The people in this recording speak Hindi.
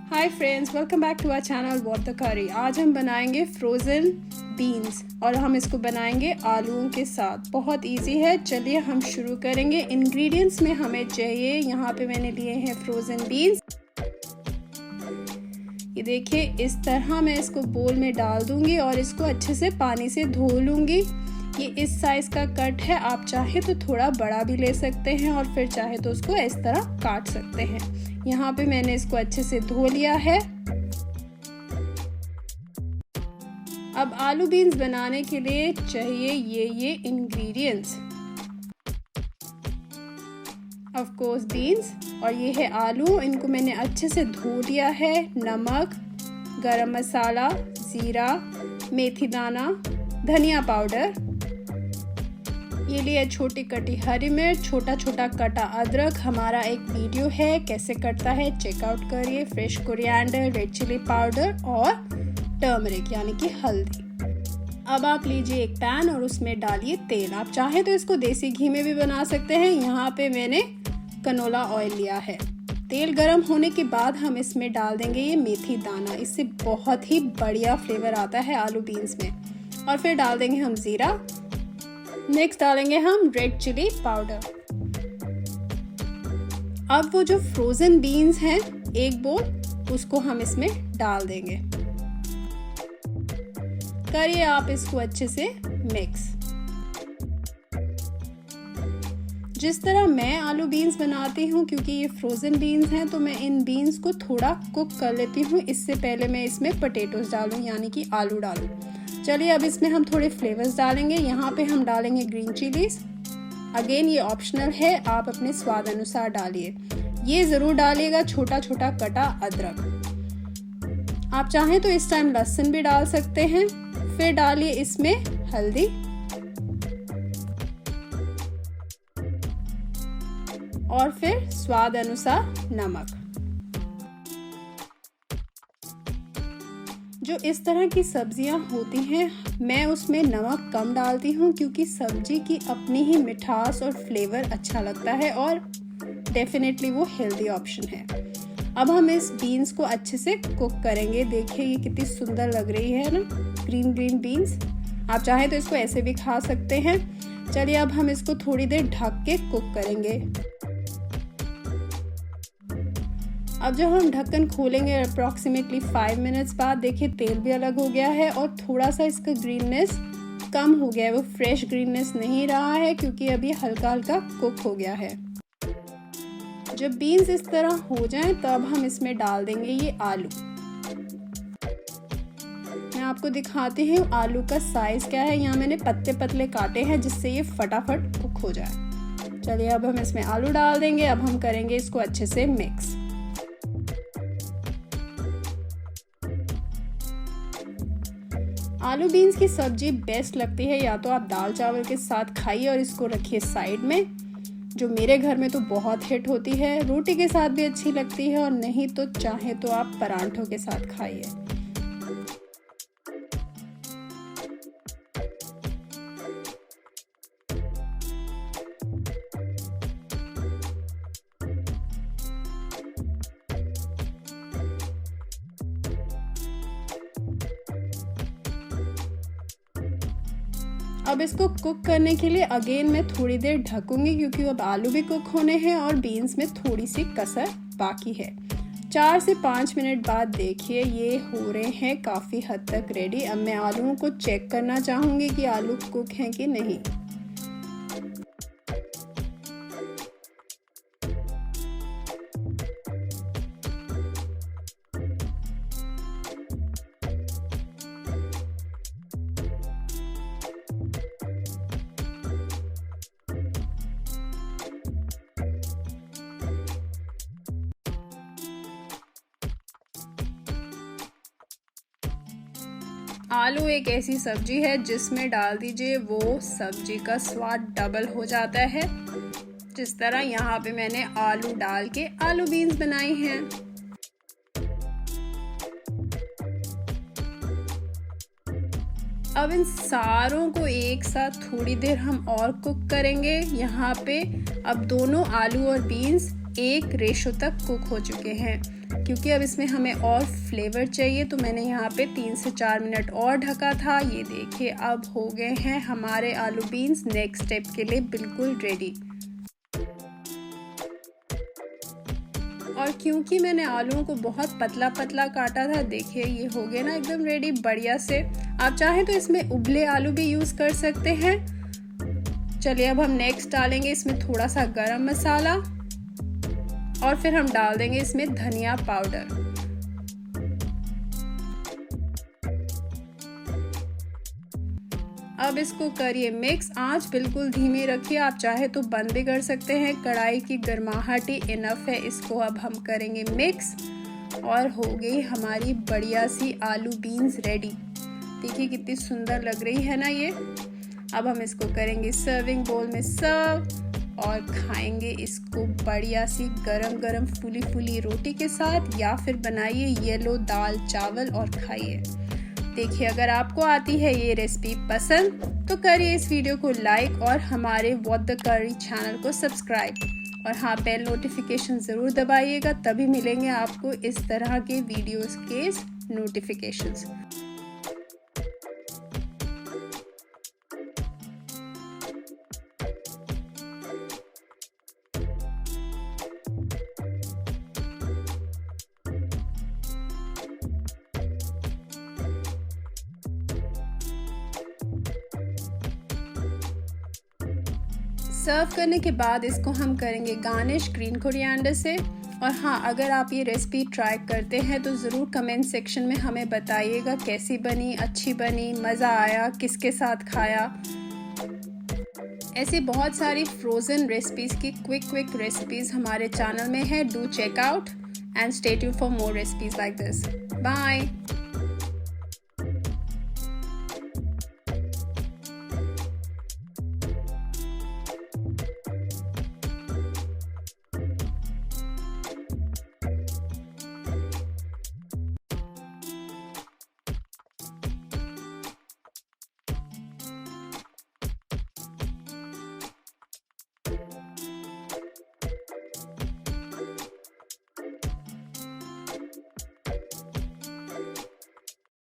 Hi friends, welcome back to our channel what the curry. आज हम बनाएंगे फ्रोज़न बीन्स और हम इसको बनाएंगे आलूओं के साथ। बहुत इजी है, चलिए हम शुरू करेंगे। इंग्रेडिएंट्स में हमें चाहिए, यहाँ पे मैंने लिए हैं फ्रोज़न बीन्स। ये देखिए, इस तरह मैं इसको बोल में डाल दूंगी और इसको अच्छे से पानी से धो लूंगी। ये इस साइज़ का कट है, आप चाहे तो थोड़ा बड़ा भी ले सकते हैं और फिर चाहे तो उसको इस तरह काट सकते हैं। यहाँ पे मैंने इसको अच्छे से धो लिया है। अब आलू बीन्स बनाने के लिए चाहिए ये इंग्रेडिएंट्स। ऑफ कोर्स बीन्स, और ये है आलू। इनको मैंने अच्छे से धो लिया है। नमक, गरम मसाला, जीरा, मेथी दाना, धनिया पाउडर, ये लिए छोटी कटी हरी मिर्च, छोटा छोटा कटा अदरक। हमारा एक वीडियो है कैसे कटता है, चेकआउट करिए। Fresh coriander, red chilli powder और टर्मरिक यानी कि हल्दी। अब आप लीजिए एक पैन और उसमें डालिए तेल। आप चाहे तो इसको देसी घी में भी बना सकते हैं। यहाँ पे मैंने कनोला ऑयल लिया है। तेल गर्म होने के बाद हम इसमें डाल देंगे ये मेथी दाना। इससे बहुत ही बढ़िया फ्लेवर आता है आलू बीन्स में। और फिर डाल देंगे हम जीरा। नेक्स्ट डालेंगे हम रेड चिली पाउडर। अब वो जो फ्रोजन बीन्स हैं, एक बोल, उसको हम इसमें डाल देंगे। करिए आप इसको अच्छे से मिक्स। जिस तरह मैं आलू बीन्स बनाती हूँ, क्योंकि ये फ्रोजन बीन्स हैं, तो मैं इन बीन्स को थोड़ा कुक कर लेती हूँ। इससे पहले मैं इसमें पोटैटोज डालूँ यानी कि आलू डालूँ। चलिए अब इसमें हम थोड़े फ्लेवर्स डालेंगे। यहाँ पे हम डालेंगे ग्रीन चिलीज। अगेन ये ऑप्शनल है, आप अपने स्वाद अनुसार डालिए। ये जरूर डालिएगा छोटा छोटा कटा अदरक। आप चाहें तो इस टाइम लहसुन भी डाल सकते हैं। फिर डालिए इसमें हल्दी और फिर स्वाद अनुसार नमक। जो इस तरह की सब्जियां होती हैं, मैं उसमें नमक कम डालती हूँ क्योंकि सब्जी की अपनी ही मिठास और फ्लेवर अच्छा लगता है और डेफिनेटली वो हेल्दी ऑप्शन है। अब हम इस बीन्स को अच्छे से कुक करेंगे। देखिए ये कितनी सुंदर लग रही है ना, ग्रीन ग्रीन बीन्स। आप चाहे तो इसको ऐसे भी खा सकते हैं। चलिए अब हम इसको थोड़ी देर ढक के कुक करेंगे। अब जब हम ढक्कन खोलेंगे अप्रॉक्सीमेटली 5 मिनट्स बाद, देखिए तेल भी अलग हो गया है और थोड़ा सा इसका ग्रीननेस कम हो गया है। वो फ्रेश ग्रीननेस नहीं रहा है क्योंकि अभी हल्का हल्का कुक हो गया है। जब बीन्स इस तरह हो जाएं, तब हम इसमें डाल देंगे ये आलू। मैं आपको दिखाती हूँ आलू का साइज क्या है। यहाँ मैंने पतले पतले काटे हैं जिससे ये फटाफट कुक हो जाए। चलिए अब हम इसमें आलू डाल देंगे। अब हम करेंगे इसको अच्छे से मिक्स। आलू बीन्स की सब्जी बेस्ट लगती है, या तो आप दाल चावल के साथ खाइए और इसको रखिए साइड में, जो मेरे घर में तो बहुत हिट होती है। रोटी के साथ भी अच्छी लगती है और नहीं तो चाहे तो आप परांठों के साथ खाइए। अब इसको कुक करने के लिए अगेन मैं थोड़ी देर ढकूंगी क्योंकि अब आलू भी कुक होने हैं और बीन्स में थोड़ी सी कसर बाकी है। 4 से 5 मिनट बाद देखिए ये हो रहे हैं काफ़ी हद तक रेडी। अब मैं आलूओं को चेक करना चाहूँगी कि आलू कुक हैं कि नहीं। आलू एक ऐसी सब्जी है जिसमें डाल दीजिए, वो सब्जी का स्वाद डबल हो जाता है। जिस तरह यहाँ पे मैंने आलू डाल के आलू बीन्स बनाई हैं। अब इन सारों को एक साथ थोड़ी देर हम और कुक करेंगे। यहाँ पे अब दोनों आलू और बीन्स एक रेशो तक कुक हो चुके हैं। क्योंकि अब इसमें हमें और फ्लेवर चाहिए, तो मैंने यहाँ पे 3 से 4 मिनट और ढका था। ये देखिए अब हो गए हैं हमारे आलू बीन्स नेक्स्ट स्टेप के लिए बिल्कुल रेडी। और क्योंकि मैंने आलूओं को बहुत पतला पतला काटा था, देखिए ये हो गए ना एकदम रेडी बढ़िया से। आप चाहें तो इसमें उबले आलू भी यूज़ कर सकते हैं। चलिए अब हम नेक्स्ट डालेंगे इसमें थोड़ा सा गरम मसाला और फिर हम डाल देंगे इसमें धनिया पाउडर। अब इसको करिए मिक्स। आंच बिल्कुल धीमी रखिए, आप चाहे तो बंद भी कर सकते हैं। कढ़ाई की गर्माहट ही इनफ है। इसको अब हम करेंगे मिक्स और हो गई हमारी बढ़िया सी आलू बीन्स रेडी। देखिए कितनी सुंदर लग रही है ना ये। अब हम इसको करेंगे सर्विंग बोल में सर्व और खाएंगे इसको बढ़िया सी गरम गरम फूली फूली रोटी के साथ, या फिर बनाइए येलो दाल चावल और खाइए। देखिए अगर आपको आती है ये रेसिपी पसंद तो करिए इस वीडियो को लाइक और हमारे व्हाट द करी चैनल को सब्सक्राइब। और हाँ, बेल नोटिफिकेशन ज़रूर दबाइएगा, तभी मिलेंगे आपको इस तरह के वीडियोस के नोटिफिकेशंस। सर्व करने के बाद इसको हम करेंगे गार्निश ग्रीन कोरिएंडर से। और हाँ, अगर आप ये रेसिपी ट्राई करते हैं तो ज़रूर कमेंट सेक्शन में हमें बताइएगा कैसी बनी, अच्छी बनी, मज़ा आया, किसके साथ खाया। ऐसी बहुत सारी फ्रोज़न रेसिपीज़ की क्विक रेसिपीज़ हमारे चैनल में है। Do check out and stay tuned for more recipes like this. Bye.